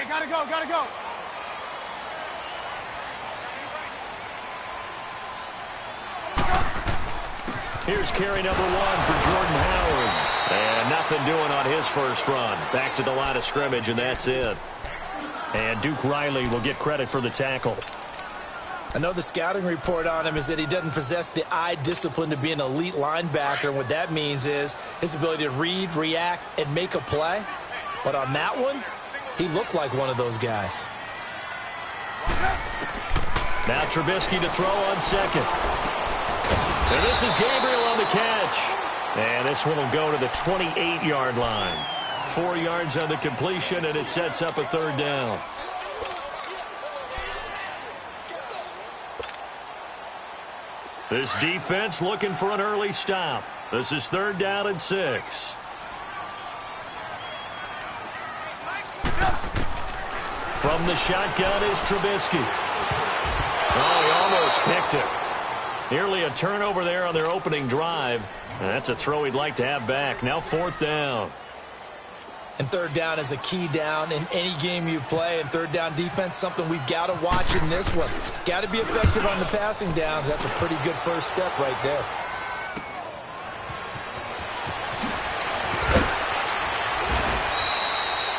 Okay, gotta go, gotta go. Here's carry number 1 for Jordan Howard. And nothing doing on his first run. Back to the line of scrimmage, and that's it. And Duke Riley will get credit for the tackle. I know the scouting report on him is that he doesn't possess the eye discipline to be an elite linebacker. And what that means is his ability to read, react, and make a play. But on that one, he looked like one of those guys. Now Trubisky to throw on second. And this is Gabriel on the catch. And this one will go to the 28-yard line. 4 yards on the completion, and it sets up a third down. This defense looking for an early stop. This is 3rd down and 6. From the shotgun is Trubisky. Oh, he almost picked it. Nearly a turnover there on their opening drive. And that's a throw he'd like to have back. Now 4th down. And 3rd down is a key down in any game you play. And 3rd down defense, something we've got to watch in this one. Got to be effective on the passing downs. That's a pretty good first step right there.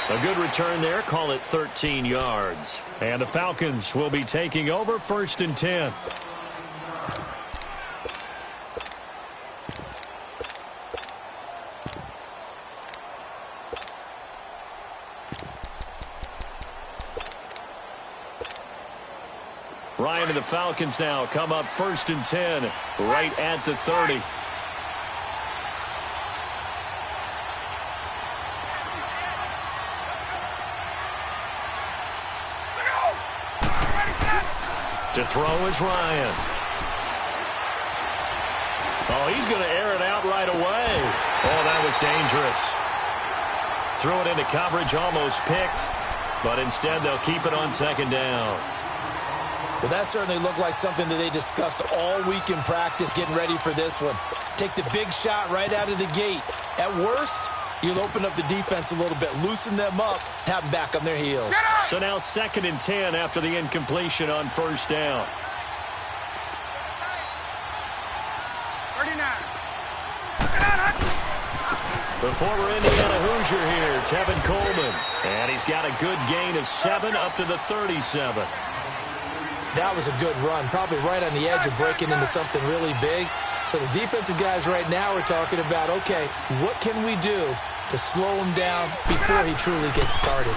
A good return there. Call it 13 yards. And the Falcons will be taking over 1st and 10. Ryan and the Falcons now come up 1st and 10, right at the 30. To throw is Ryan. Oh, he's going to air it out right away. Oh, that was dangerous. Threw it into coverage, almost picked, but instead they'll keep it on 2nd down. Well, that certainly looked like something that they discussed all week in practice getting ready for this one. Take the big shot right out of the gate. At worst, you'll open up the defense a little bit, loosen them up, have them back on their heels. So now 2nd and 10 after the incompletion on 1st down. 39. The former Indiana Hoosier here, Tevin Coleman. And he's got a good gain of 7 up to the 37. That was a good run, probably right on the edge of breaking into something really big. So the defensive guys right now are talking about, okay, what can we do to slow him down before he truly gets started?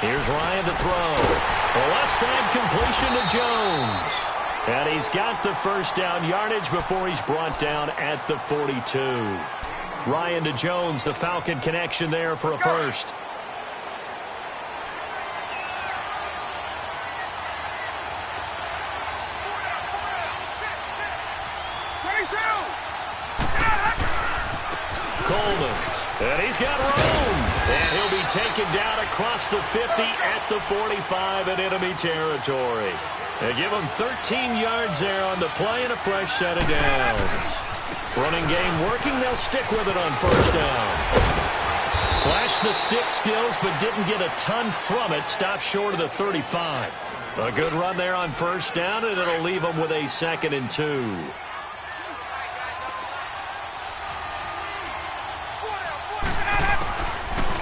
Here's Ryan to throw. The left side completion to Jones. And he's got the 1st down yardage before he's brought down at the 42. Ryan to Jones, the Falcon connection there for a first. Coleman, and he's got room. And he'll be taken down across the 50 at the 45 in enemy territory. They give him 13 yards there on the play and a fresh set of downs. Running game working, they'll stick with it on 1st down. Flashed the stick skills, but didn't get a ton from it. Stopped short of the 35. A good run there on 1st down, and it'll leave them with a 2nd and 2.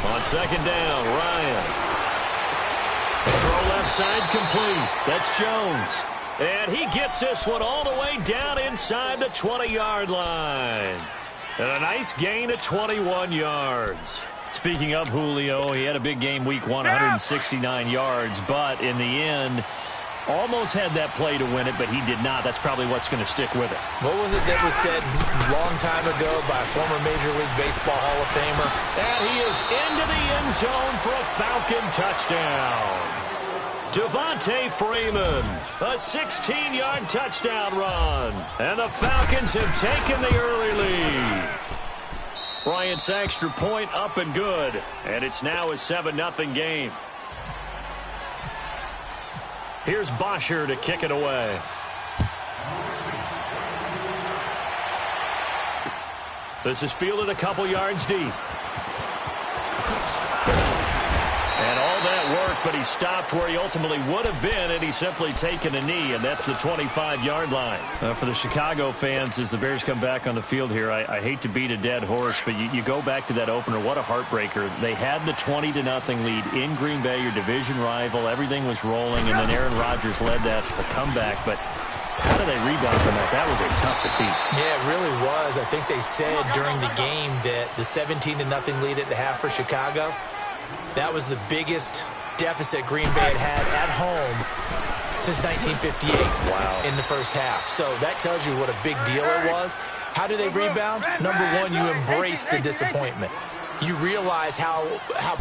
On 2nd down, Ryan. Throw left side complete. That's Jones. And he gets this one all the way down inside the 20-yard line. And a nice gain of 21 yards. Speaking of Julio, he had a big game week 1, 169 yards. But in the end, almost had that play to win it, but he did not. That's probably what's going to stick with it. What was it that was said a long time ago by a former Major League Baseball Hall of Famer? And he is into the end zone for a Falcon touchdown. Devontae Freeman, a 16-yard touchdown run. And the Falcons have taken the early lead. Bryant's extra point up and good. And it's now a 7-0 game. Here's Bosher to kick it away. This is fielded a couple yards deep. And all but he stopped where he ultimately would have been, and he's simply taken a knee, and that's the 25-yard line. For the Chicago fans, as the Bears come back on the field here, I hate to beat a dead horse, but you go back to that opener. What a heartbreaker. They had the 20-0 lead in Green Bay, your division rival. Everything was rolling, and then Aaron Rodgers led that comeback, but how do they rebound from that? That was a tough defeat. Yeah, it really was. I think they said during the game that the 17-0 lead at the half for Chicago, that was the biggest deficit Green Bay had at home since 1958. Wow. In the first half. So that tells you what a big deal it was. How do they rebound? Number one, you embrace the disappointment. You realize how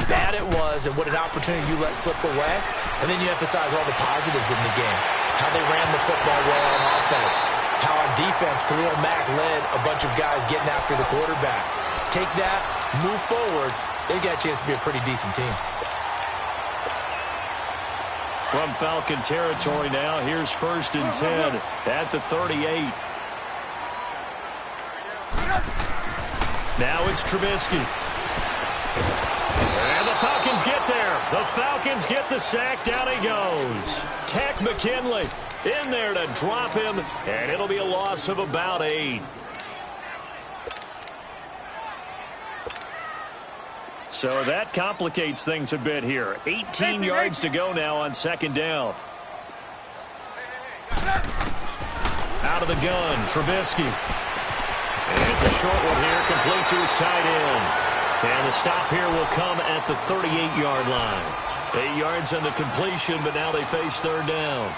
bad it was and what an opportunity you let slip away. And then you emphasize all the positives in the game. How they ran the football well on offense. How on defense, Khalil Mack led a bunch of guys getting after the quarterback. Take that, move forward. They've got a chance to be a pretty decent team. From Falcon territory now, here's 1st and 10 at the 38. Now it's Trubisky. And the Falcons get there. The Falcons get the sack. Down he goes. Tech McKinley in there to drop him, and it'll be a loss of about 8. So that complicates things a bit here. 18 yards to go now on 2nd down. Out of the gun, Trubisky. And it's a short one here, complete to his tight end. And the stop here will come at the 38-yard line. 8 yards on the completion, but now they face 3rd down.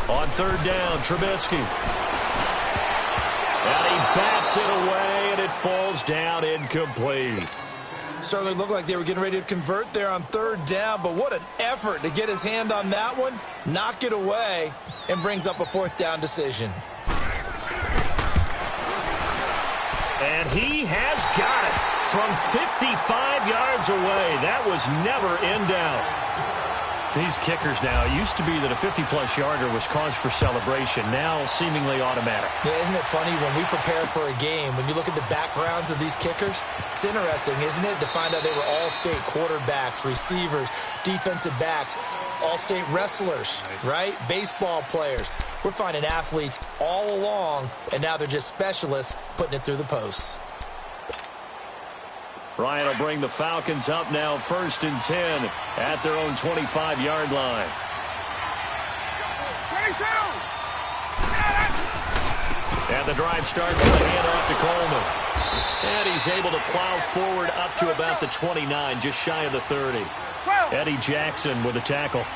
On 3rd down, Trubisky. And he bats it away, and it falls down incomplete. Certainly looked like they were getting ready to convert there on 3rd down, but what an effort to get his hand on that one, knock it away, and brings up a 4th down decision. And he has got it from 55 yards away. That was never in doubt. These kickers now, it used to be that a 50-plus yarder was cause for celebration. Now seemingly automatic. Yeah, isn't it funny when we prepare for a game, when you look at the backgrounds of these kickers, it's interesting, isn't it, to find out they were all-state quarterbacks, receivers, defensive backs, all-state wrestlers, right? Baseball players. We're finding athletes all along, and now they're just specialists putting it through the posts. Ryan will bring the Falcons up now, 1st and 10 at their own 25-yard line. 22! And the drive starts with a handoff to Coleman. And he's able to plow forward up to about the 29, just shy of the 30. Eddie Jackson with a tackle.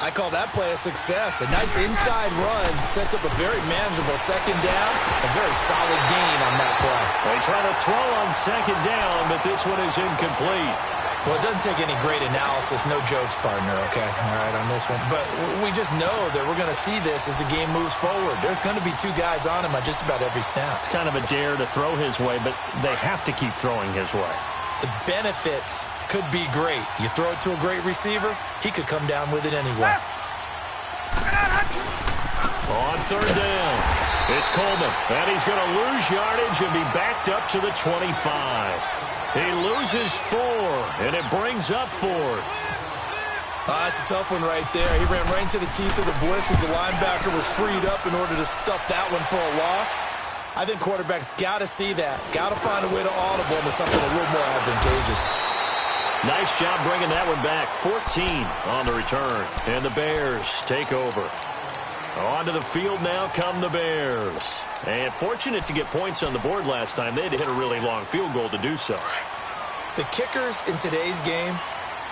I call that play a success. A nice inside run sets up a very manageable 2nd down. A very solid gain on that play. They try to throw on 2nd down, but this one is incomplete. Well, it doesn't take any great analysis. No jokes, partner, okay? All right, on this one. But we just know that we're going to see this as the game moves forward. There's going to be 2 guys on him on just about every snap. It's kind of a dare to throw his way, but they have to keep throwing his way. The benefits could be great. You throw it to a great receiver, he could come down with it anyway. On 3rd down, it's Coleman, and he's going to lose yardage and be backed up to the 25. He loses 4, and it brings up 4th. That's a tough one right there. He ran right into the teeth of the blitz as the linebacker was freed up in order to stuff that one for a loss. I think quarterbacks got to see that. Got to find a way to audible into something a little more advantageous. Nice job bringing that one back. 14 on the return. And the Bears take over. Onto the field now come the Bears. And fortunate to get points on the board last time. They had to hit a really long field goal to do so. The kickers in today's game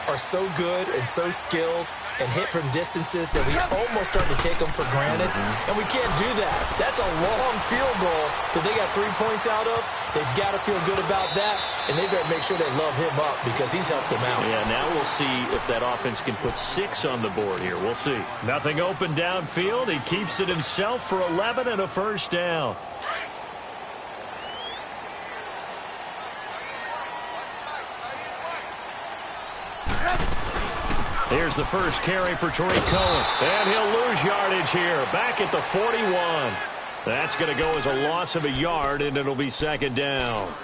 are so good and so skilled and hit from distances that we almost start to take them for granted. And we can't do that. That's a long field goal that they got 3 points out of. They've got to feel good about that, and they better make sure they love him up because he's helped them out. Yeah, now we'll see if that offense can put 6 on the board here. We'll see. Nothing open downfield. He keeps it himself for 11 and a 1st down. Here's the first carry for Tariq Cohen. And he'll lose yardage here. Back at the 41. That's going to go as a loss of a yard, and it'll be second down.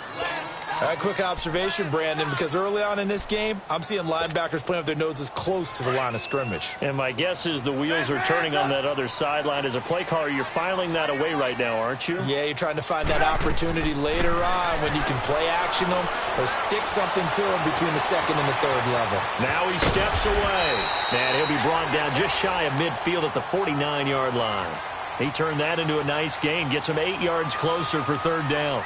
Quick observation, Brandon, because early on in this game, I'm seeing linebackers playing with their noses close to the line of scrimmage. And my guess is the wheels are turning on that other sideline. As a play caller, you're filing that away right now, aren't you? Yeah, you're trying to find that opportunity later on when you can play action them or stick something to them between the second and the third level. Now he steps away, and he'll be brought down just shy of midfield at the 49-yard line. He turned that into a nice gain, gets him 8 yards closer for third down.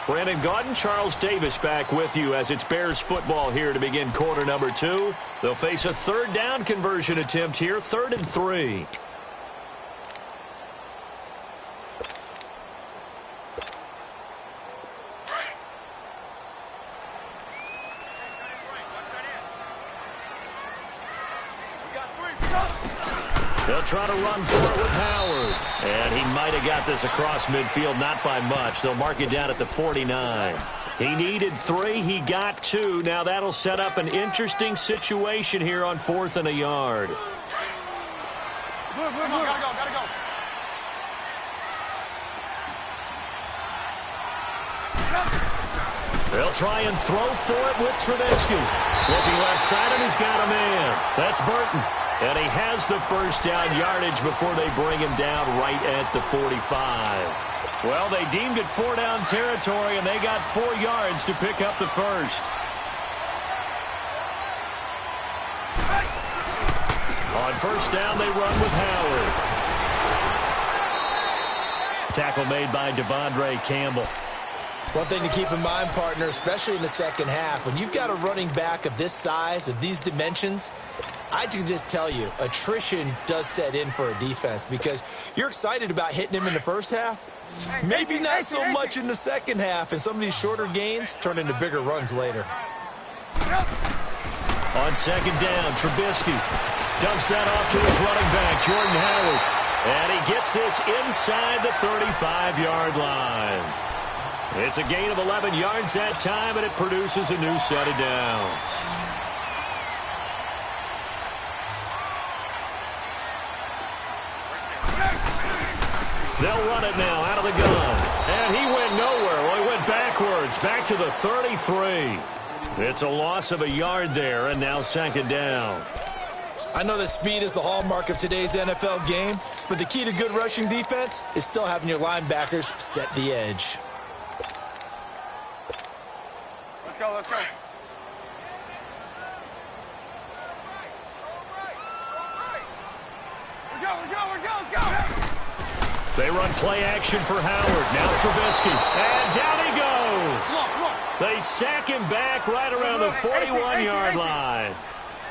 Brandon Gaudin, Charles Davis back with you as it's Bears football here to begin quarter number 2. They'll face a third down conversion attempt here, 3rd and 3. They'll try to run for it with Howard. And he might have got this across midfield, not by much. They'll mark it down at the 49. He needed 3. He got 2. Now that'll set up an interesting situation here on 4th and a yard. Move, gotta go. They'll try and throw for it with Trubisky. Looking left side, and he's got a man. That's Burton. And he has the first down yardage before they bring him down right at the 45. Well, they deemed it 4-down territory, and they got 4 yards to pick up the first. On first down, they run with Howard. Tackle made by Devondre Campbell. One thing to keep in mind, partner, especially in the second half, when you've got a running back of this size, of these dimensions, I can just tell you, attrition does set in for a defense because you're excited about hitting him in the first half. Maybe not so much in the second half, and some of these shorter gains turn into bigger runs later. On second down, Trubisky dumps that off to his running back, Jordan Howard. And he gets this inside the 35-yard line. It's a gain of 11 yards that time, and it produces a new set of downs. They'll run it now out of the gun. And he went nowhere. Well, he went backwards, back to the 33. It's a loss of a yard there, and now second down. I know that speed is the hallmark of today's NFL game, but the key to good rushing defense is still having your linebackers set the edge. Let's go. Let's go. They run play action for Howard. Now Trubisky. And down he goes. They sack him back right around the 41-yard line.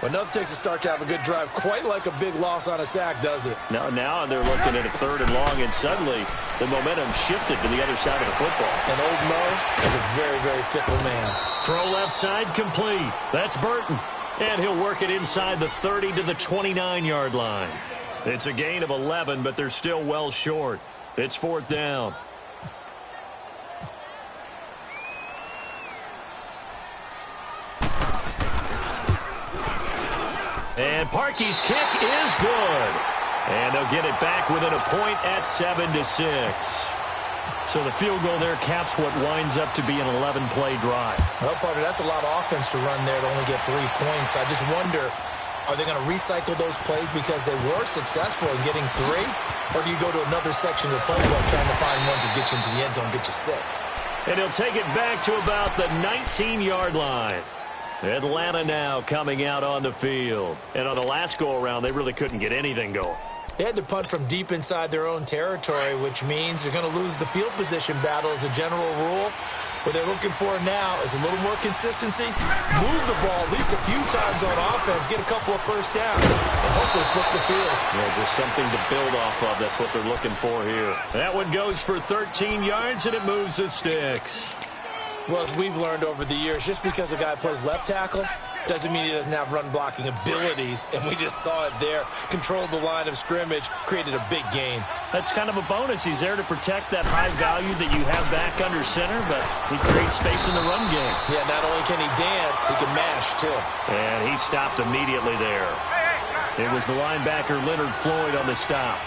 Well, nothing takes a start to have a good drive quite like a big loss on a sack, does it? Now they're looking at a 3rd and long, and suddenly the momentum shifted to the other side of the football. And old Mo is a very, very fickle man. Throw left side complete. That's Burton. And he'll work it inside the 30 to the 29-yard line. It's a gain of 11, but they're still well short. It's 4th down. And Parkey's kick is good. And they'll get it back within a point at 7-6. So the field goal there caps what winds up to be an 11-play drive. Well, partner, that's a lot of offense to run there to only get 3 points. I just wonder, are they going to recycle those plays because they were successful in getting 3? Or do you go to another section of the playbook trying to find ones that get you into the end zone, get you 6? And he'll take it back to about the 19-yard line. Atlanta now coming out on the field. And on the last go-around, they really couldn't get anything going. They had to punt from deep inside their own territory, which means they're going to lose the field position battle as a general rule. What they're looking for now is a little more consistency, move the ball at least a few times on offense, get a couple of first downs, and hopefully flip the field. Yeah, just something to build off of. That's what they're looking for here. That one goes for 13 yards, and it moves the sticks. Well, as we've learned over the years, just because a guy plays left tackle doesn't mean he doesn't have run-blocking abilities, and we just saw it there. Controlled the line of scrimmage, created a big gain. That's kind of a bonus. He's there to protect that high value that you have back under center, but he creates space in the run game. Yeah, not only can he dance, he can mash, too. And he stopped immediately there. It was the linebacker Leonard Floyd on the stop.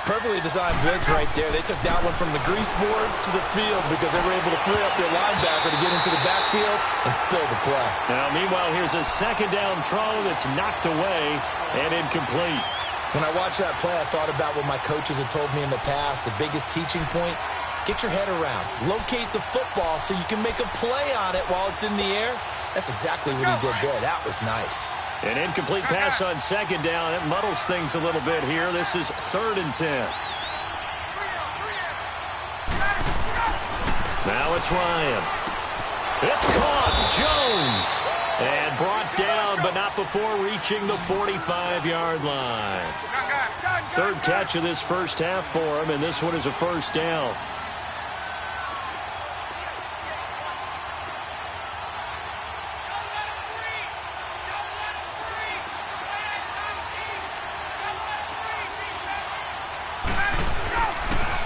Perfectly designed blitz right there. They took that one from the grease board to the field because they were able to free up their linebacker to get into the backfield and spill the play. Now, meanwhile, here's a second down throw that's knocked away and incomplete. When I watched that play, I thought about what my coaches had told me in the past. The biggest teaching point, get your head around. Locate the football so you can make a play on it while it's in the air. That's exactly what he did there. That was nice. An incomplete pass on second down. It muddles things a little bit here. This is 3rd and 10. Now it's Ryan. It's caught. Jones. And brought down, but not before reaching the 45-yard line. 3rd catch of this first half for him, and this one is a first down.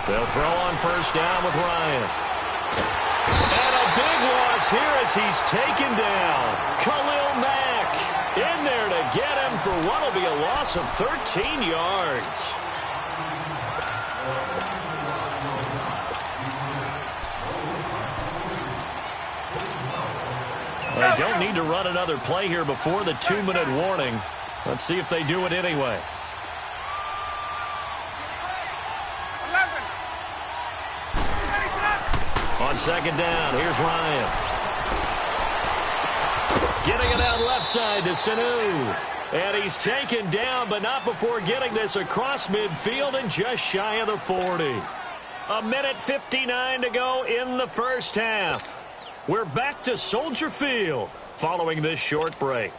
They'll throw on first down with Ryan. And a big loss here as he's taken down. Khalil Mack in there to get him for what will be a loss of 13 yards. They don't need to run another play here before the 2-minute warning. Let's see if they do it anyway. On second down, here's Ryan. Getting it out left side to Sanu. And he's taken down, but not before getting this across midfield and just shy of the 40. 1:59 to go in the first half. We're back to Soldier Field following this short break.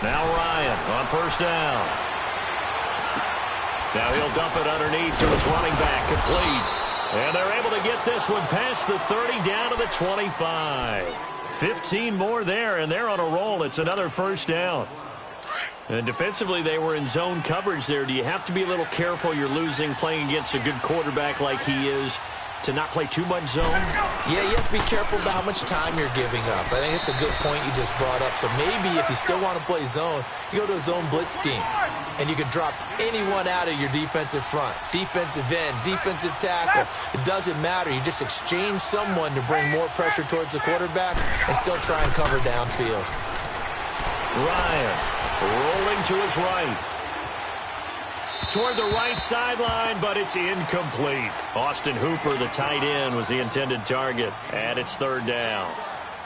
Now Ryan on first down. Now he'll dump it underneath to his running back, complete. And they're able to get this one past the 30 down to the 25. 15 more there, and they're on a roll. It's another first down. And defensively, they were in zone coverage there. Do you have to be a little careful? You're losing playing against a good quarterback like he is to not play too much zone? Yeah, you have to be careful about how much time you're giving up. I think it's a good point you just brought up. So maybe if you still want to play zone, you go to a zone blitz scheme. And you can drop anyone out of your defensive front. Defensive end, defensive tackle. It doesn't matter. You just exchange someone to bring more pressure towards the quarterback and still try and cover downfield. Ryan rolling to his right. Toward the right sideline, but it's incomplete. Austin Hooper, the tight end, was the intended target. And it's 3rd down.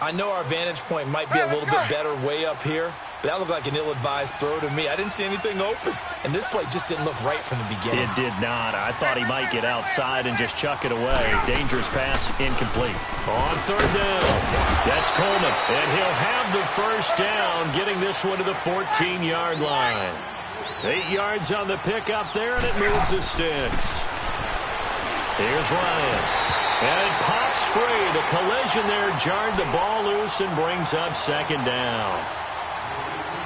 I know our vantage point might be a little bit better way up here, but that looked like an ill-advised throw to me. I didn't see anything open, and this play just didn't look right from the beginning. It did not. I thought he might get outside and just chuck it away. Dangerous pass, incomplete. On 3rd down, that's Coleman, and he'll have the first down, getting this one to the 14-yard line. 8 yards on the pickup there, and it moves the sticks. Here's Ryan. And it pops free. The collision there jarred the ball loose and brings up 2nd down.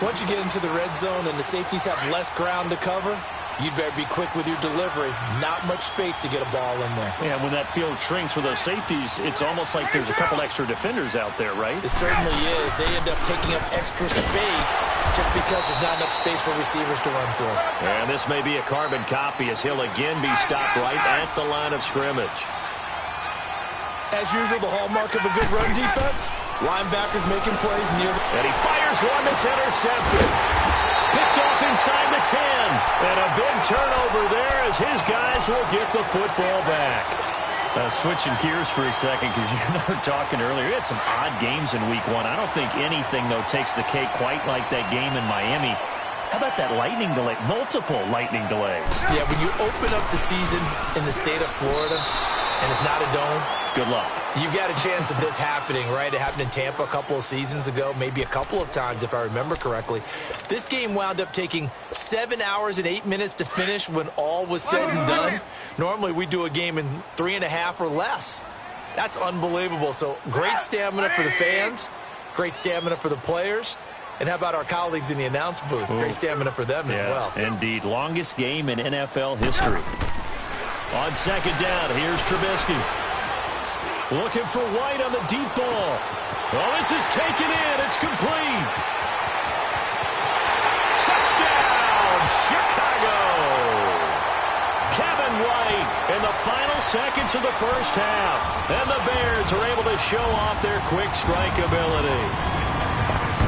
Once you get into the red zone and the safeties have less ground to cover, you'd better be quick with your delivery. Not much space to get a ball in there. Yeah, when that field shrinks with those safeties, it's almost like there's a couple extra defenders out there, right? It certainly is. They end up taking up extra space just because there's not enough space for receivers to run through. And this may be a carbon copy as he'll again be stopped right at the line of scrimmage. As usual, the hallmark of a good run defense, linebackers making plays near the... And he fires one that's intercepted. Picked off inside the 10. And a big turnover there as his guys will get the football back. Switching gears for a second because you and I were talking earlier. We had some odd games in week 1. I don't think anything, though, takes the cake quite like that game in Miami. How about that lightning delay? Multiple lightning delays. Yeah, when you open up the season in the state of Florida and it's not a dome, good luck. You've got a chance of this happening, right? It happened in Tampa a couple of seasons ago, maybe a couple of times if I remember correctly. This game wound up taking 7 hours and 8 minutes to finish when all was said and done. Normally we do a game in 3.5 or less. That's unbelievable. So great stamina for the fans, great stamina for the players, And how about our colleagues in the announce booth? Great stamina for them as well. Indeed. Longest game in NFL history. On second down, here's Trubisky. Looking for White on the deep ball. Oh, this is taken in. It's complete. Touchdown, Chicago. Kevin White in the final seconds of the first half. And the Bears are able to show off their quick strike ability.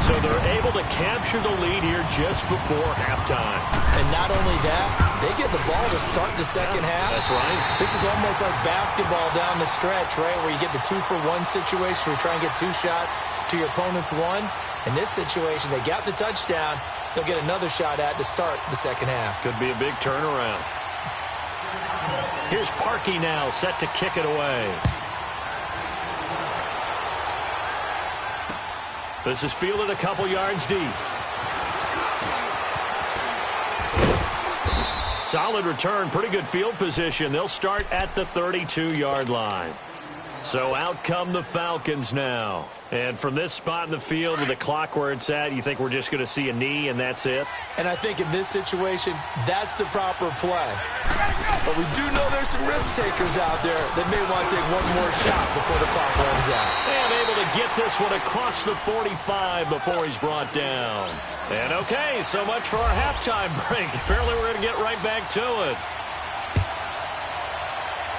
So they're able to capture the lead here just before halftime. And not only that, they get the ball to start the second half. That's right. This is almost like basketball down the stretch, right, where you get the 2-for-1 situation where you try and get 2 shots to your opponent's 1. In this situation, they got the touchdown. They'll get another shot at to start the second half. Could be a big turnaround. Here's Parkey now, set to kick it away. This is fielded a couple yards deep. Solid return, pretty good field position. They'll start at the 32-yard line. So out come the Falcons now. And from this spot in the field with the clock where it's at, you think we're just going to see a knee and that's it? And I think in this situation, that's the proper play. But we do know there's some risk takers out there that may want to take one more shot before the clock runs out. And able to get this one across the 45 before he's brought down. And okay, so much for our halftime break. Apparently we're going to get right back to it.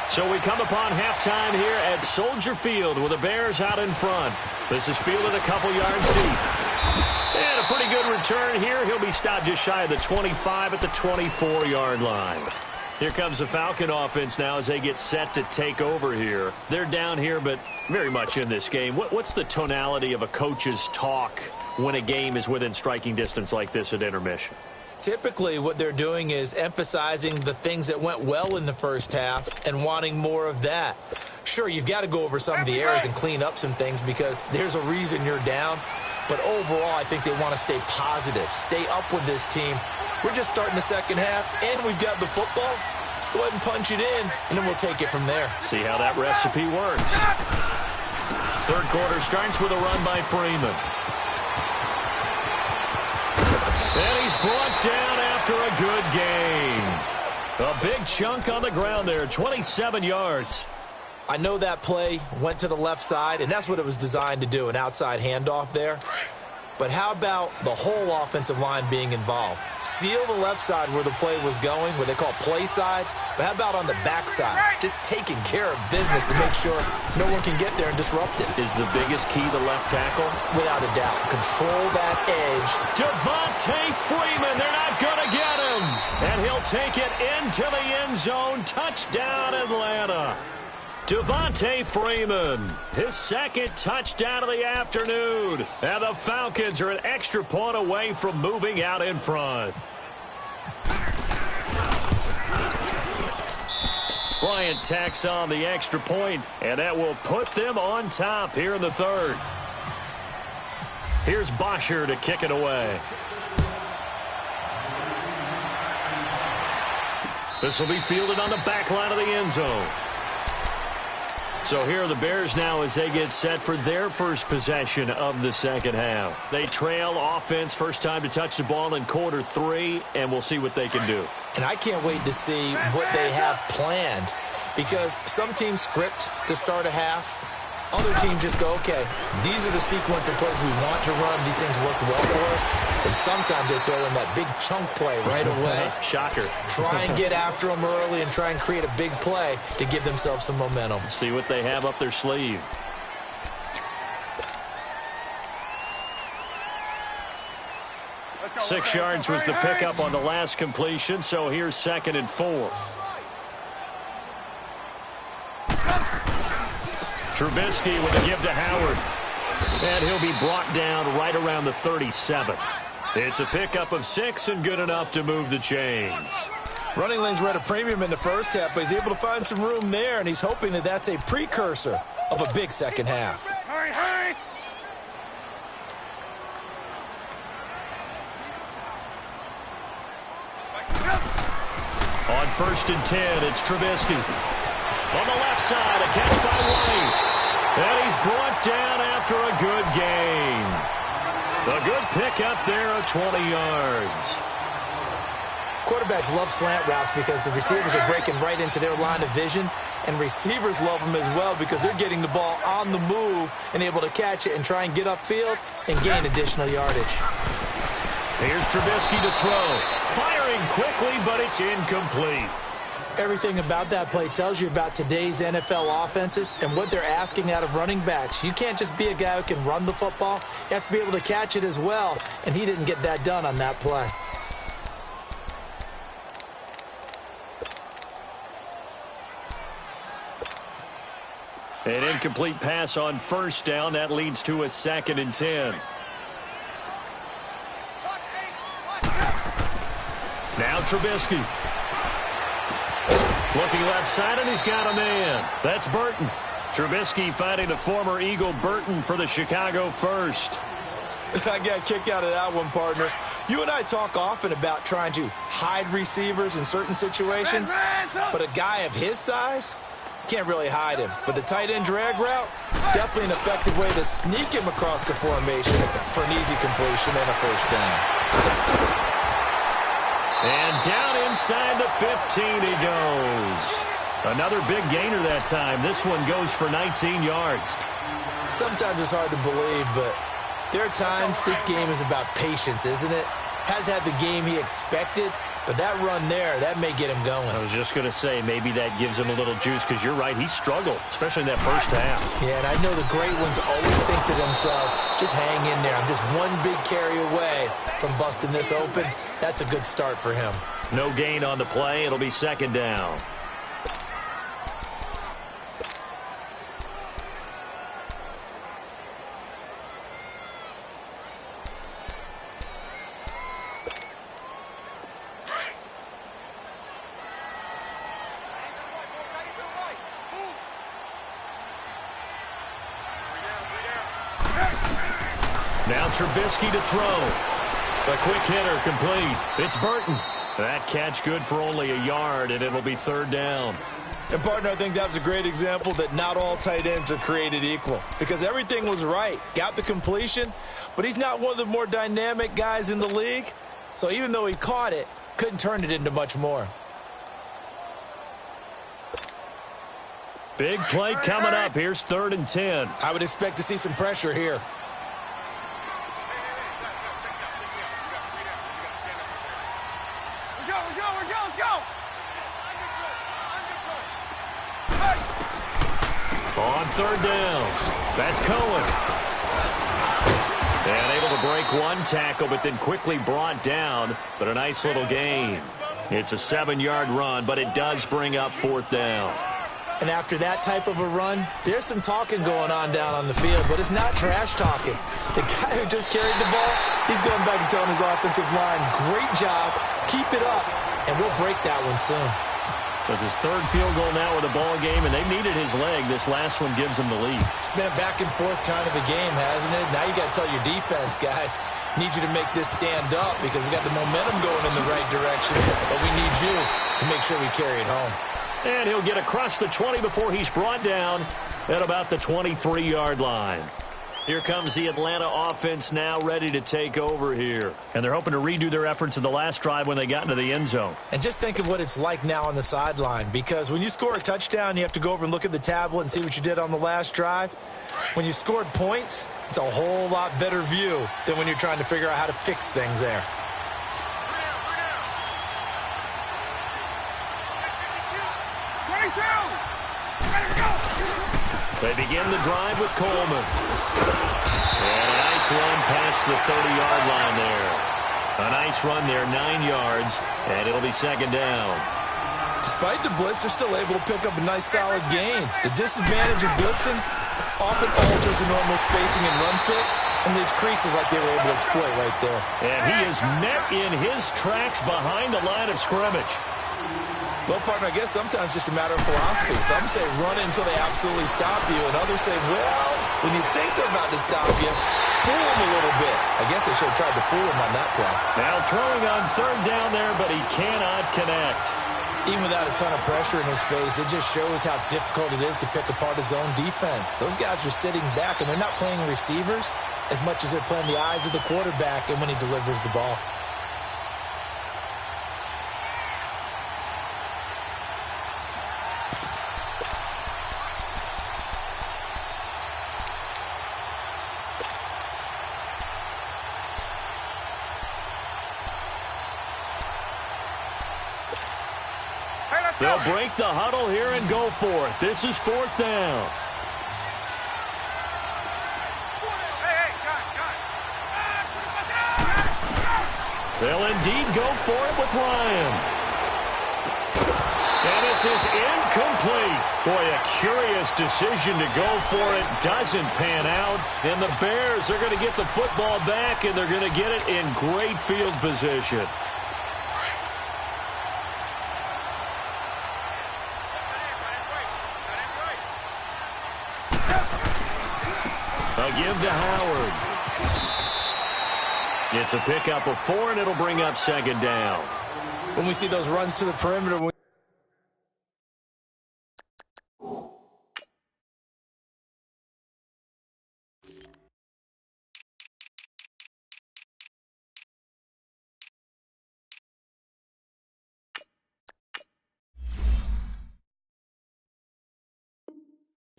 So we come upon halftime here at Soldier Field with the Bears out in front. This is fielded a couple yards deep. And a pretty good return here. He'll be stopped just shy of the 25 at the 24-yard line. Here comes the Falcon offense now as they get set to take over here. They're down here, but very much in this game. What's the tonality of a coach's talk when a game is within striking distance like this at intermission? Typically, what they're doing is emphasizing the things that went well in the first half and wanting more of that. Sure, you've got to go over some of the errors and clean up some things because there's a reason you're down. But overall, I think they want to stay positive, stay up with this team. We're just starting the second half, and we've got the football. Let's go ahead and punch it in, and then we'll take it from there. See how that recipe works. Third quarter starts with a run by Freeman. And he's brought down after a good gain. A big chunk on the ground there, 27 yards. I know that play went to the left side, and that's what it was designed to do, an outside handoff there. But how about the whole offensive line being involved? Seal the left side where the play was going, what they call play side. But how about on the back side? Just taking care of business to make sure no one can get there and disrupt it. Is the biggest key the left tackle? Without a doubt. Control that edge. Devontae Freeman, they're not going to get him. And he'll take it into the end zone. Touchdown, Atlanta. Devontae Freeman, his second touchdown of the afternoon. And the Falcons are an extra point away from moving out in front. Bryant tacks on the extra point, and that will put them on top here in the third. Here's Bosher to kick it away. This will be fielded on the back line of the end zone. So here are the Bears now as they get set for their first possession of the second half. They trail offense, first time to touch the ball in quarter 3, and we'll see what they can do. And I can't wait to see what they have planned because some teams script to start a half. Other teams just go, okay, these are the sequence of plays we want to run. These things worked well for us. And sometimes they throw in that big chunk play right away. Shocker. Try and get after them early and try and create a big play to give themselves some momentum. See what they have up their sleeve. Let's go, 6 yards was the pickup on the last completion, so here's 2nd and 4. Trubisky with a give to Howard. And he'll be brought down right around the 37. It's a pickup of 6 and good enough to move the chains. Running lanes were at a premium in the first half, but he's able to find some room there, and he's hoping that that's a precursor of a big second half. Hurry, hurry! On 1st and 10, it's Trubisky. On the left side, a catch by White. And he's brought down after a good gain. A good pick up there of 20 yards. Quarterbacks love slant routes because the receivers are breaking right into their line of vision, and receivers love them as well because they're getting the ball on the move and able to catch it and try and get upfield and gain additional yardage. Here's Trubisky to throw. Firing quickly, but it's incomplete. Everything about that play tells you about today's NFL offenses and what they're asking out of running backs. You can't just be a guy who can run the football. You have to be able to catch it as well, and he didn't get that done on that play. An incomplete pass on first down. That leads to a 2nd and 10. Now Trubisky. Looking left side, and he's got a man. That's Burton. Trubisky finding the former Eagle Burton for the Chicago first. I got a kick out of that one, partner. You and I talk often about trying to hide receivers in certain situations, but a guy of his size, can't really hide him. But the tight end drag route, definitely an effective way to sneak him across the formation for an easy completion and a first down. And down inside the 15 he goes. Another big gainer that time. This one goes for 19 yards. Sometimes it's hard to believe, but there are times this game is about patience, isn't it? Has had the game he expected, but that run there, that may get him going. I was just going to say, maybe that gives him a little juice, because you're right, he struggled, especially in that first half. Yeah, and I know the great ones always think to themselves, just hang in there. I'm just one big carry away from busting this open. That's a good start for him. No gain on the play. It'll be 2nd down. Now Trubisky to throw. A quick hitter complete. It's Burton. That catch good for only a yard, and it'll be 3rd down. And, partner, I think that was a great example that not all tight ends are created equal, because everything was right. Got the completion, but he's not one of the more dynamic guys in the league. So even though he caught it, couldn't turn it into much more. Big play coming up. Here's 3rd and 10. I would expect to see some pressure here. On 3rd down, that's Cohen. And able to break one tackle, but then quickly brought down. But a nice little gain. It's a 7-yard run, but it does bring up 4th down. And after that type of a run, there's some talking going on down on the field, but it's not trash talking. The guy who just carried the ball, he's going back and telling his offensive line, great job, keep it up, and we'll break that one soon. So it's his 3rd field goal now with a ball game, and they needed his leg. This last one gives him the lead. It's been a back and forth kind of a game, hasn't it? Now you got to tell your defense, guys, need you to make this stand up because we got the momentum going in the right direction, but we need you to make sure we carry it home. And he'll get across the 20 before he's brought down at about the 23-yard line. Here comes the Atlanta offense now ready to take over here. And they're hoping to redo their efforts in the last drive when they got into the end zone. And just think of what it's like now on the sideline, because when you score a touchdown, you have to go over and look at the tablet and see what you did on the last drive. When you scored points, it's a whole lot better view than when you're trying to figure out how to fix things there. They begin the drive with Coleman. And a nice run past the 30-yard line there. A nice run there, 9 yards, and it'll be 2nd down. Despite the blitz, they're still able to pick up a nice solid gain. The disadvantage of blitzing often alters the normal spacing and run fits and leaves creases like they were able to exploit right there. And he is met in his tracks behind the line of scrimmage. Well, partner, I guess sometimes it's just a matter of philosophy. Some say run it until they absolutely stop you, and others say, well, when you think they're about to stop you, fool them a little bit. I guess they should have tried to fool him on that play. Now throwing on 3rd down there, but he cannot connect. Even without a ton of pressure in his face, it just shows how difficult it is to pick apart his own defense. Those guys are sitting back, and they're not playing receivers as much as they're playing the eyes of the quarterback and when he delivers the ball. They'll break the huddle here and go for it. This is 4th down. They'll indeed go for it with Ryan. And this is incomplete. Boy, a curious decision to go for it. Doesn't pan out. And the Bears are going to get the football back, and they're going to get it in great field position. A give to Howard. It's a pickup of 4, and it'll bring up 2nd down. When we see those runs to the perimeter, we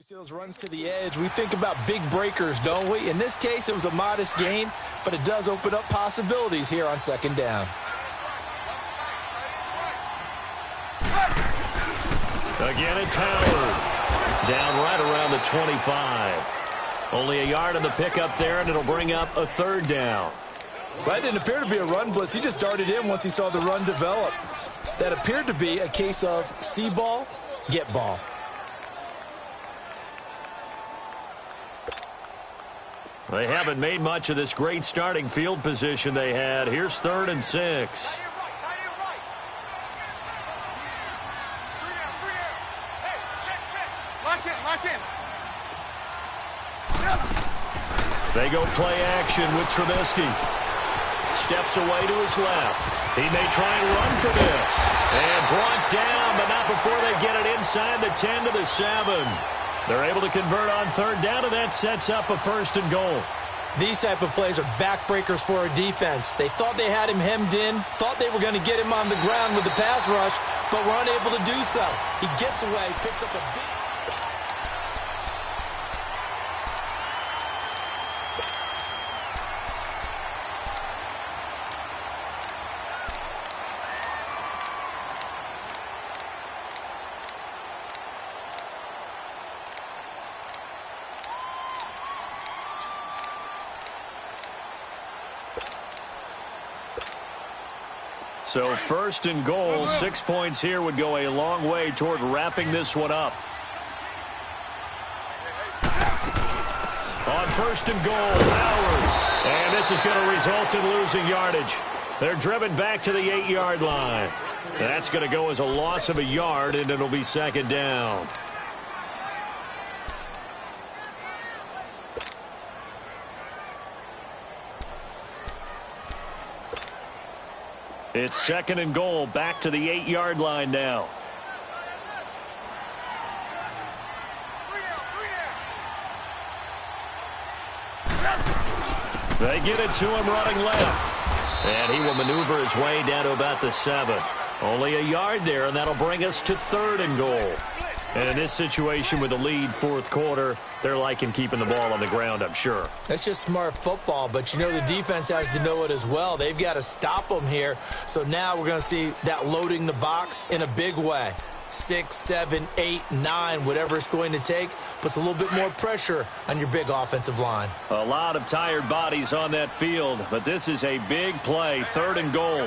see those runs to the edge, we think about big breakers, don't we? In this case, it was a modest gain, but it does open up possibilities here on 2nd down. Again, it's Howard. Down right around the 25. Only a yard on the pickup there, and it'll bring up a 3rd down. That didn't appear to be a run blitz. He just darted in once he saw the run develop. That appeared to be a case of see ball, get ball. They haven't made much of this great starting field position they had. Here's 3rd and 6. They go play action with Trubisky. Steps away to his left. He may try and run for this. And brought down, but not before they get it inside the 10 to the 7. They're able to convert on 3rd down, and that sets up a 1st and goal. These type of plays are backbreakers for a defense. They thought they had him hemmed in, thought they were going to get him on the ground with the pass rush, but were unable to do so. He gets away, picks up a big... So 1st and goal, 6 points here would go a long way toward wrapping this one up. On 1st and goal, Howard. And this is going to result in losing yardage. They're driven back to the 8-yard line. That's going to go as a loss of a yard, and it'll be 2nd down. It's 2nd and goal, back to the 8-yard line now. They get it to him running left. And he will maneuver his way down to about the 7. Only a yard there, and that'll bring us to 3rd and goal. And in this situation with the lead 4th quarter, they're liking keeping the ball on the ground, I'm sure. That's just smart football, but you know the defense has to know it as well. They've got to stop them here. So now we're going to see that loading the box in a big way. 6, 7, 8, 9, whatever it's going to take, puts a little bit more pressure on your big offensive line. A lot of tired bodies on that field, but this is a big play, 3rd and goal.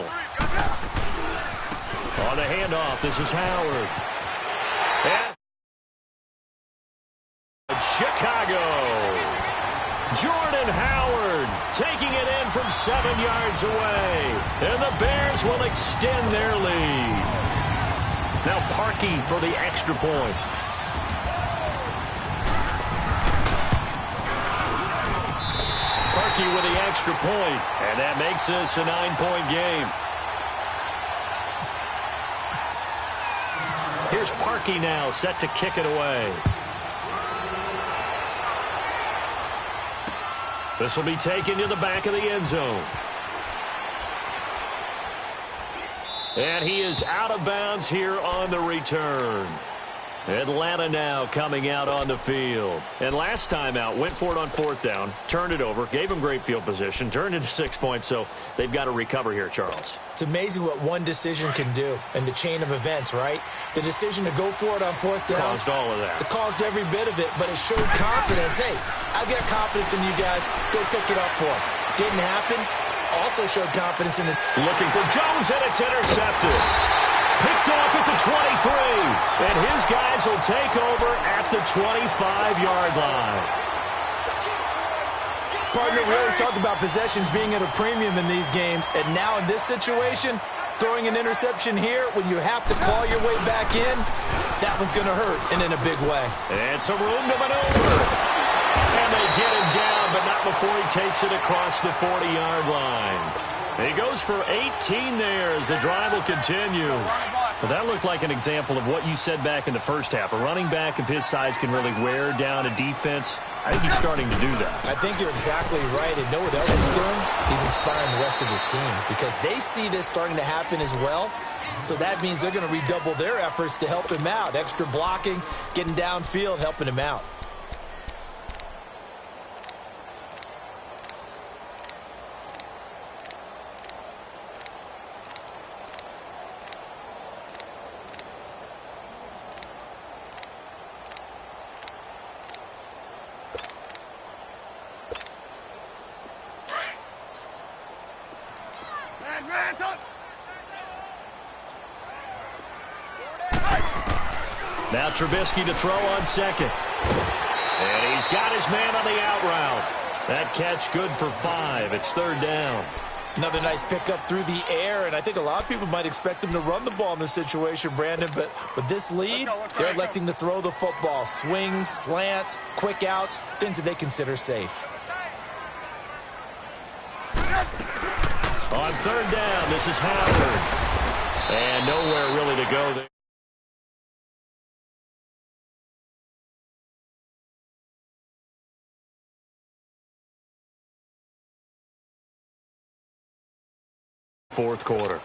On the handoff, this is Howard. And Chicago. Jordan Howard taking it in from 7 yards away. And the Bears will extend their lead. Now Parkey for the extra point. Parkey with the extra point, and that makes this a 9-point game. here's Parkey now, set to kick it away. This will be taken to the back of the end zone. And he is out of bounds here on the return. Atlanta now coming out on the field. And last time out, went for it on fourth down, turned it over, gave him great field position, turned into 6 points, so they've got to recover here, Charles. It's amazing what one decision can do in the chain of events, right? The decision to go for it on fourth down. Caused all of that. It caused every bit of it, but it showed confidence. Hey, I've got confidence in you guys. Go pick it up for him. Didn't happen. Also showed confidence in the... Looking for Jones, and it's intercepted. Picked off at the 23, and his guys will take over at the 25-yard line. Partner, we always talk about possessions being at a premium in these games, and now in this situation, throwing an interception here when you have to claw your way back in, that one's going to hurt, and in a big way. And some room to maneuver. And they get him down, but not before he takes it across the 40-yard line. He goes for 18 there as the drive will continue. Well, that looked like an example of what you said back in the first half. A running back of his size can really wear down a defense. I think he's starting to do that. I think you're exactly right. And know what else he's doing? He's inspiring the rest of his team because they see this starting to happen as well. So that means they're going to redouble their efforts to help him out. Extra blocking, getting downfield, helping him out. Now Trubisky to throw on second. And he's got his man on the out route. That catch good for 5. It's third down. Another nice pickup through the air, and I think a lot of people might expect him to run the ball in this situation, Brandon, but with this lead, they're electing to throw the football. Swings, slants, quick outs, things that they consider safe. On third down, this is Howard. And nowhere really to go there. Fourth quarter.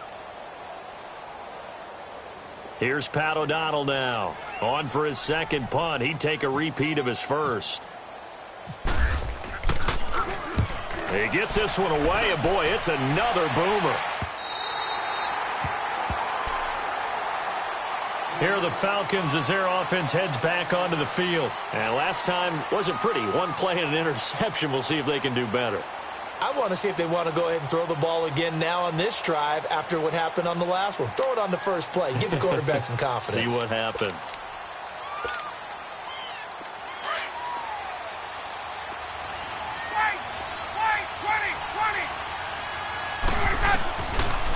Here's Pat O'Donnell now. On for his second punt. He'd take a repeat of his first. He gets this one away, and boy, it's another boomer. Here are the Falcons as their offense heads back onto the field. And last time wasn't pretty. One play and an interception. We'll see if they can do better. I want to see if they want to go ahead and throw the ball again now on this drive after what happened on the last one. Throw it on the first play. Give the quarterback some confidence. See what happens.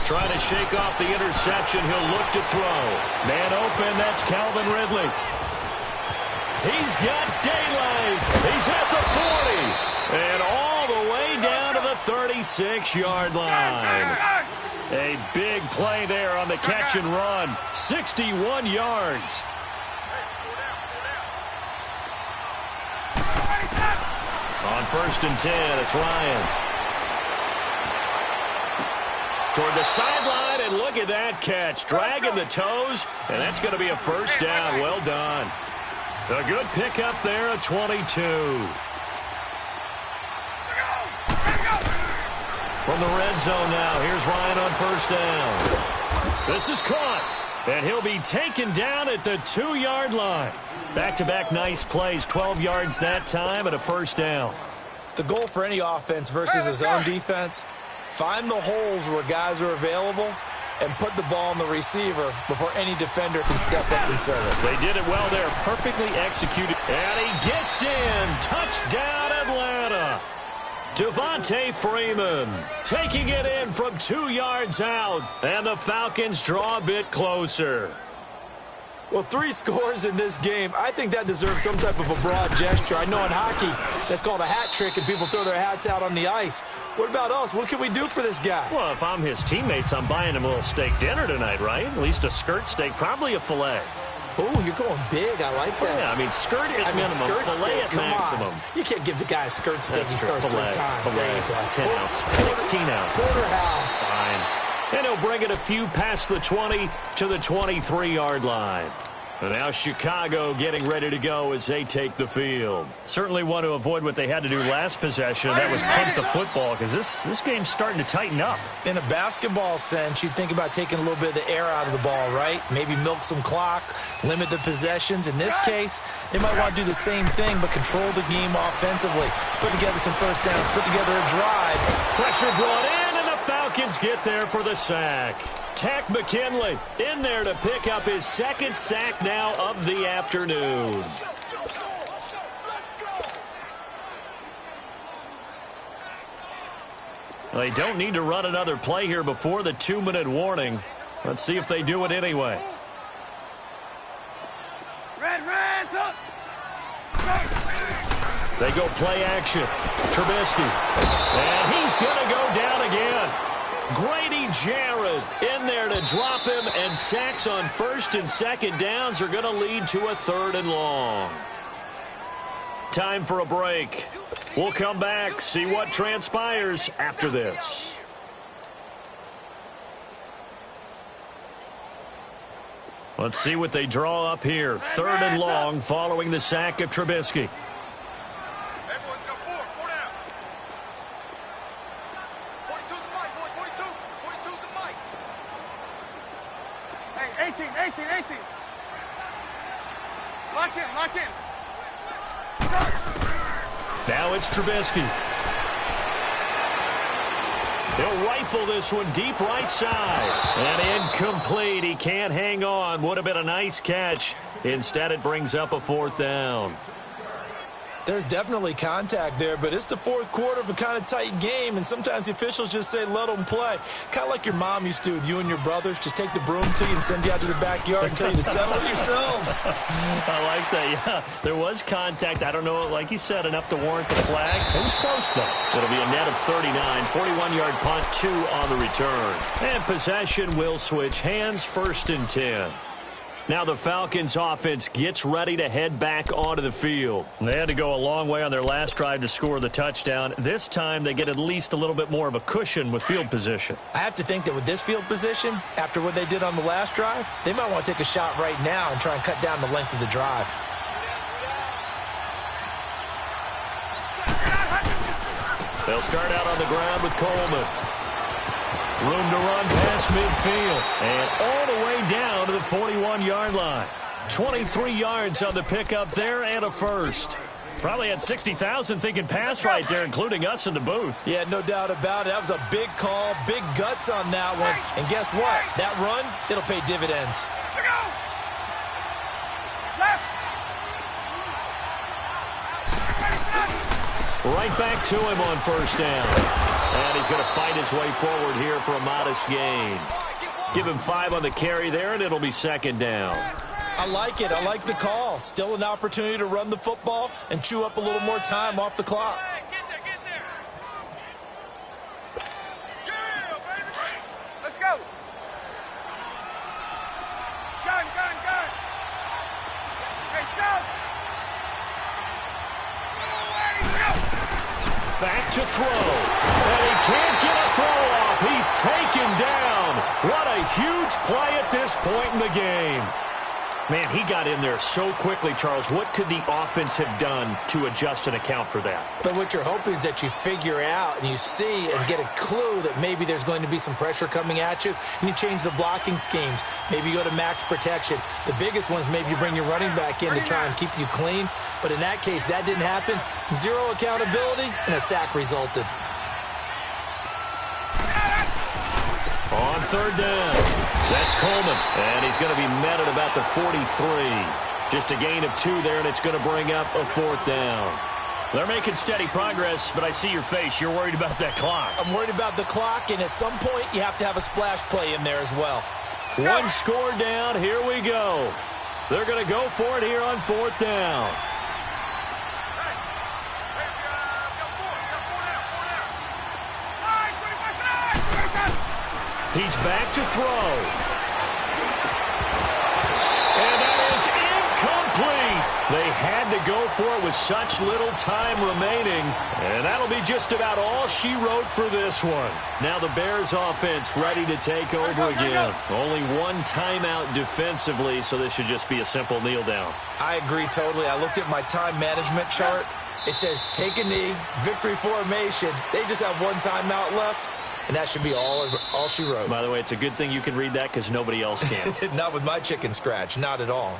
Trying to shake off the interception. He'll look to throw. Man open. That's Calvin Ridley. He's got daylight. He's at the 40. And all the way down to the 36-yard line. A big play there on the catch and run. 61 yards. On 1st and 10, it's Ryan. Toward the sideline, and look at that catch. Dragging the toes, and that's going to be a first down. Well done. A good pickup there at 22. From the red zone now, here's Ryan on first down. This is caught, and he'll be taken down at the 2-yard line. Back-to-back nice plays, 12 yards that time, and a first down. The goal for any offense versus his own defense, find the holes where guys are available and put the ball on the receiver before any defender can step up and fill it. They did it well there, perfectly executed. And he gets in. Touchdown, Atlanta. Devontae Freeman taking it in from 2 yards out. And the Falcons draw a bit closer. Well, 3 scores in this game. I think that deserves some type of a broad gesture. I know in hockey, that's called a hat trick, and people throw their hats out on the ice. What about us? What can we do for this guy? Well, if I'm his teammates, I'm buying him a little steak dinner tonight, right? At least a skirt steak, probably a filet. Oh, you're going big. I like that. Yeah, I mean, skirt at minimum, skirt fillet at maximum. On. You can't give the guy a skirt stick. He scores 3 times. Fillet, There you go. 10 ounce, 16 ounce. Porterhouse. Fine. And he'll bring it a few past the 20 to the 23-yard line. And now Chicago getting ready to go as they take the field. Certainly want to avoid what they had to do last possession. That was punt the football, because this game's starting to tighten up. In a basketball sense, you think about taking a little bit of the air out of the ball, right? Maybe milk some clock, limit the possessions. In this case, they might want to do the same thing, but control the game offensively. Put together some first downs, put together a drive. Pressure brought in, and the Falcons get there for the sack. Tack McKinley in there to pick up his second sack now of the afternoon. They don't need to run another play here before the 2-minute warning. Let's see if they do it anyway. They go play action. Trubisky. And he's going to go down again. Grady Jarrett in there to drop him, and sacks on first and second downs are going to lead to a 3rd and long. Time for a break. We'll come back, see what transpires after this. Let's see what they draw up here. 3rd and long following the sack of Trubisky. Now it's Trubisky. He'll rifle this one deep right side. And incomplete. He can't hang on. Would have been a nice catch. Instead, it brings up a 4th down. There's definitely contact there, but it's the 4th quarter of a kind of tight game, and sometimes the officials just say, let them play. Kind of like your mom used to with you and your brothers. Just take the broom to you and send you out to the backyard and tell you to settle yourselves. I like that, yeah. There was contact. I don't know, like you said, enough to warrant the flag. It was close, though. It'll be a net of 39, 41-yard punt, 2 on the return. And possession will switch hands, 1st and 10. Now the Falcons offense gets ready to head back onto the field. They had to go a long way on their last drive to score the touchdown. This time they get at least a little bit more of a cushion with field position. I have to think that with this field position, after what they did on the last drive, they might want to take a shot right now and try and cut down the length of the drive. They'll start out on the ground with Coleman. Room to run past midfield. And all the way down to the 41-yard line. 23 yards on the pickup there and a first. Probably had 60,000 thinking pass right there, including us in the booth. Yeah, no doubt about it. That was a big call, big guts on that one. And guess what? That run, it'll pay dividends. Right back to him on 1st down. And he's going to fight his way forward here for a modest gain. Give him 5 on the carry there, and it'll be 2nd down. I like it. I like the call. Still an opportunity to run the football and chew up a little more time off the clock. Let's go. Gun. Hey, South. Back to throw. And he can't get a throw off. He's taken down. What a huge play at this point in the game. Man, he got in there so quickly, Charles. What could the offense have done to adjust and account for that? But what you're hoping is that you figure out and you see and get a clue that maybe there's going to be some pressure coming at you, and you change the blocking schemes. Maybe you go to max protection. The biggest one is maybe you bring your running back in to try and keep you clean. But in that case, that didn't happen. 0 accountability, and a sack resulted. On 3rd down, that's Coleman, and he's going to be met at about the 43. Just a gain of 2 there, and it's going to bring up a 4th down. They're making steady progress, but I see your face. You're worried about that clock. I'm worried about the clock, and at some point, you have to have a splash play in there as well. 1 score down. Here we go. They're going to go for it here on 4th down. He's back to throw. And that is for with such little time remaining. And that'll be just about all she wrote for this one. Now the Bears offense ready to take over again. Only one timeout defensively, so this should just be a simple kneel down. I agree totally. I looked at my time management chart. It says take a knee, victory formation. They just have one timeout left, and that should be all she wrote. By the way, it's a good thing you can read that because nobody else can. Not with my chicken scratch, not at all.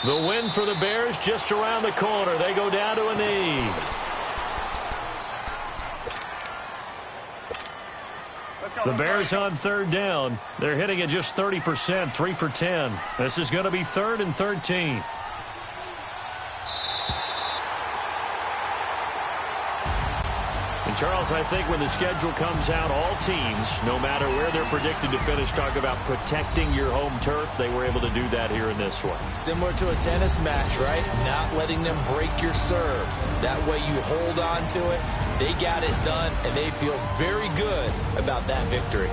The win for the Bears just around the corner. They go down to a knee. The Bears on third down. They're hitting at just 30%, 3 for 10. This is going to be 3rd and 13. And Charles, I think when the schedule comes out, all teams, no matter where they're predicted to finish, talk about protecting your home turf. They were able to do that here in this one. Similar to a tennis match, right? Not letting them break your serve. That way you hold on to it. They got it done, and they feel very good about that victory.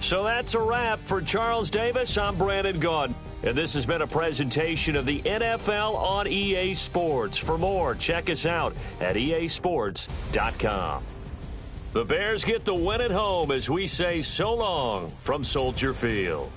So that's a wrap for Charles Davis. I'm Brandon Gaudin. And this has been a presentation of the NFL on EA Sports. For more, check us out at easports.com. The Bears get the win at home as we say so long from Soldier Field.